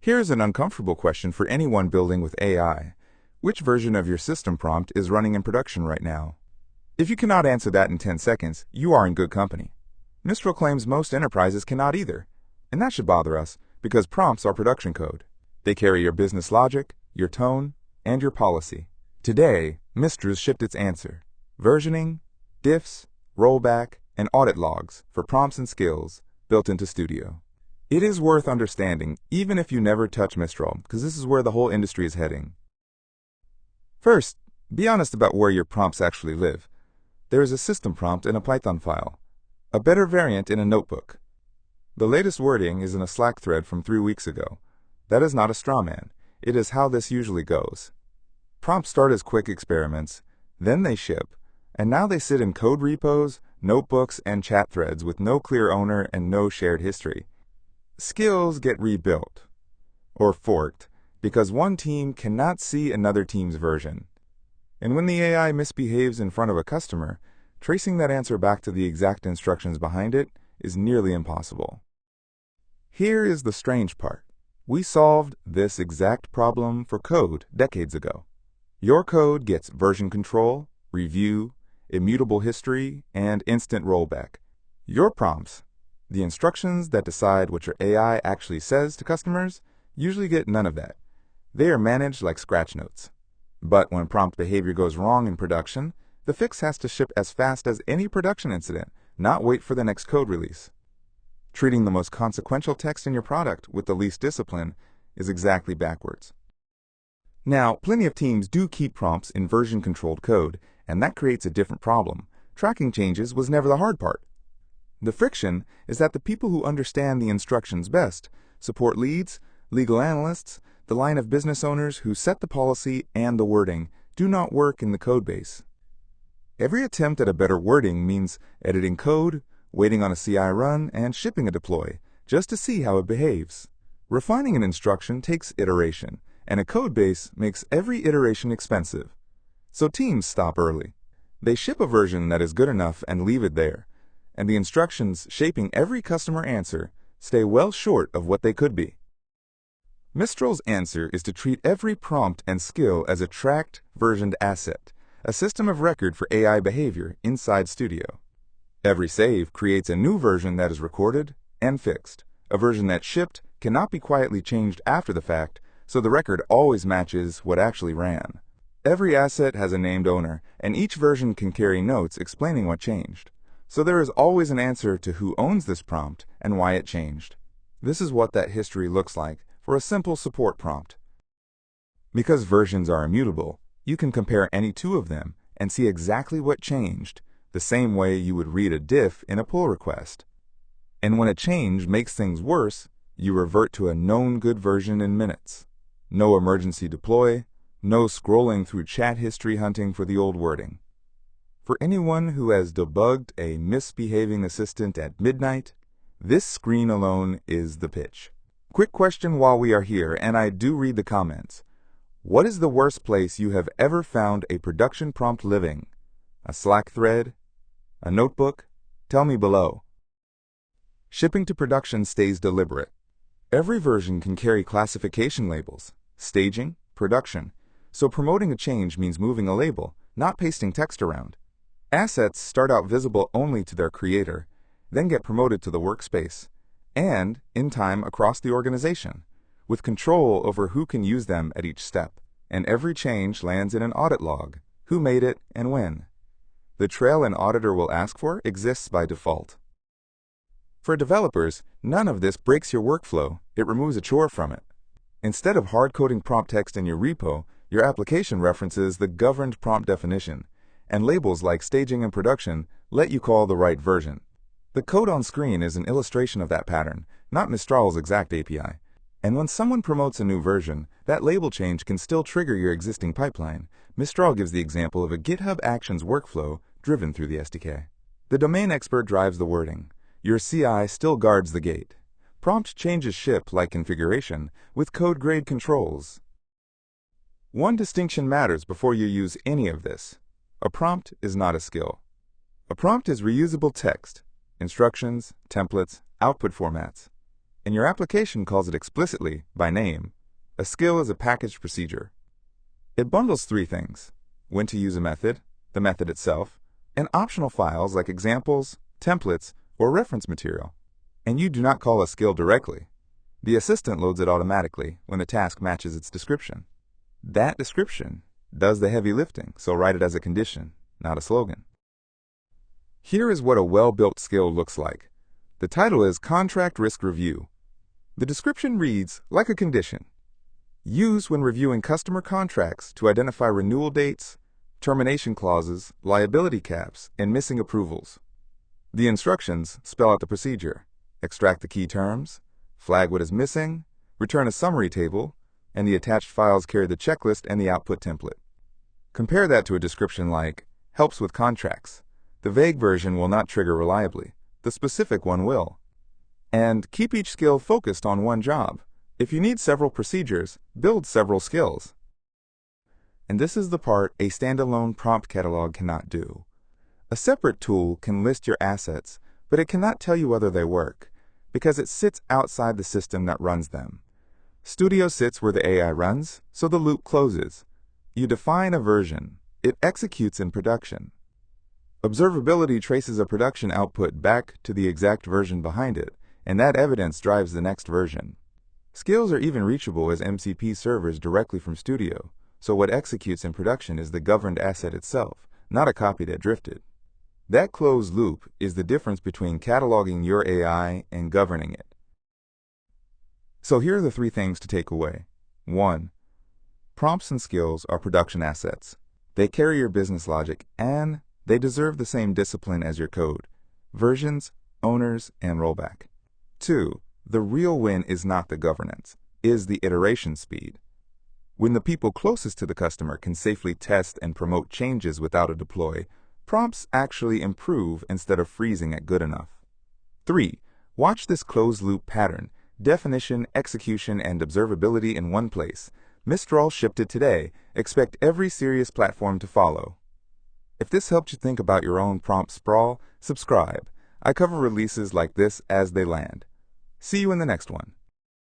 Here's an uncomfortable question for anyone building with AI. Which version of your system prompt is running in production right now? If you cannot answer that in 10 seconds, you are in good company. Mistral claims most enterprises cannot either. And that should bother us, because prompts are production code. They carry your business logic, your tone, and your policy. Today, Mistral shipped its answer: versioning, diffs, rollback, and audit logs for prompts and skills built into Studio. It is worth understanding, even if you never touch Mistral, because this is where the whole industry is heading. First, be honest about where your prompts actually live. There is a system prompt in a Python file, a better variant in a notebook. The latest wording is in a Slack thread from 3 weeks ago. That is not a straw man. It is how this usually goes. Prompts start as quick experiments, then they ship, and now they sit in code repos, notebooks, and chat threads with no clear owner and no shared history. Skills get rebuilt, or forked, because one team cannot see another team's version. And when the AI misbehaves in front of a customer, tracing that answer back to the exact instructions behind it is nearly impossible. Here is the strange part. We solved this exact problem for code decades ago. Your code gets version control, review, immutable history, and instant rollback. Your prompts, the instructions that decide what your AI actually says to customers, usually get none of that. They are managed like scratch notes. But when prompt behavior goes wrong in production, the fix has to ship as fast as any production incident, not wait for the next code release. Treating the most consequential text in your product with the least discipline is exactly backwards. Now, plenty of teams do keep prompts in version-controlled code, and that creates a different problem. Tracking changes was never the hard part. The friction is that the people who understand the instructions best, support leads, legal analysts, the line of business owners who set the policy and the wording, do not work in the codebase. Every attempt at a better wording means editing code, waiting on a CI run, and shipping a deploy, just to see how it behaves. Refining an instruction takes iteration, and a codebase makes every iteration expensive. So teams stop early. They ship a version that is good enough and leave it there, and the instructions shaping every customer answer stay well short of what they could be. Mistral's answer is to treat every prompt and skill as a tracked, versioned asset, a system of record for AI behavior inside Studio. Every save creates a new version that is recorded and fixed. A version that shipped cannot be quietly changed after the fact, so the record always matches what actually ran. Every asset has a named owner, and each version can carry notes explaining what changed. So there is always an answer to who owns this prompt and why it changed. This is what that history looks like for a simple support prompt. Because versions are immutable, you can compare any two of them and see exactly what changed, the same way you would read a diff in a pull request. And when a change makes things worse, you revert to a known good version in minutes. No emergency deploy, no scrolling through chat history hunting for the old wording. For anyone who has debugged a misbehaving assistant at midnight, this screen alone is the pitch. Quick question while we are here, and I do read the comments. What is the worst place you have ever found a production prompt living? A Slack thread? A notebook? Tell me below. Shipping to production stays deliberate. Every version can carry classification labels, staging, production, so promoting a change means moving a label, not pasting text around. Assets start out visible only to their creator, then get promoted to the workspace, and, in time, across the organization, with control over who can use them at each step. And every change lands in an audit log, who made it and when. The trail an auditor will ask for exists by default. For developers, none of this breaks your workflow, it removes a chore from it. Instead of hard-coding prompt text in your repo, your application references the governed prompt definition, and labels like staging and production let you call the right version. The code on screen is an illustration of that pattern, not Mistral's exact API. And when someone promotes a new version, that label change can still trigger your existing pipeline. Mistral gives the example of a GitHub Actions workflow driven through the SDK. The domain expert drives the wording. Your CI still guards the gate. Prompt changes ship like configuration with code grade controls. One distinction matters before you use any of this. A prompt is not a skill. A prompt is reusable text, instructions, templates, output formats. and your application calls it explicitly by name. A skill is a packaged procedure. It bundles three things: when to use a method, the method itself, and optional files like examples, templates, or reference material. And you do not call a skill directly. The assistant loads it automatically when the task matches its description. That description does the heavy lifting, so write it as a condition, not a slogan. Here is what a well-built skill looks like. The title is Contract Risk Review. The description reads like a condition. Used when reviewing customer contracts to identify renewal dates, termination clauses, liability caps, and missing approvals. The instructions spell out the procedure: extract the key terms, flag what is missing, return a summary table, and the attached files carry the checklist and the output template. Compare that to a description like, helps with contracts. The vague version will not trigger reliably. The specific one will. And keep each skill focused on one job. If you need several procedures, build several skills. And this is the part a standalone prompt catalog cannot do. A separate tool can list your assets, but it cannot tell you whether they work, because it sits outside the system that runs them. Studio sits where the AI runs, so the loop closes. You define a version. It executes in production. Observability traces a production output back to the exact version behind it, and that evidence drives the next version. Skills are even reachable as MCP servers directly from Studio, so what executes in production is the governed asset itself, not a copy that drifted. That closed loop is the difference between cataloging your AI and governing it. So here are the three things to take away. 1. Prompts and skills are production assets. They carry your business logic, and they deserve the same discipline as your code: versions, owners, and rollback. 2. The real win is not the governance, is the iteration speed. When the people closest to the customer can safely test and promote changes without a deploy, prompts actually improve instead of freezing at good enough. 3. Watch this closed-loop pattern: definition, execution, and observability in one place. Mistral shipped it today. Expect every serious platform to follow. If this helped you think about your own prompt sprawl, subscribe. I cover releases like this as they land. See you in the next one.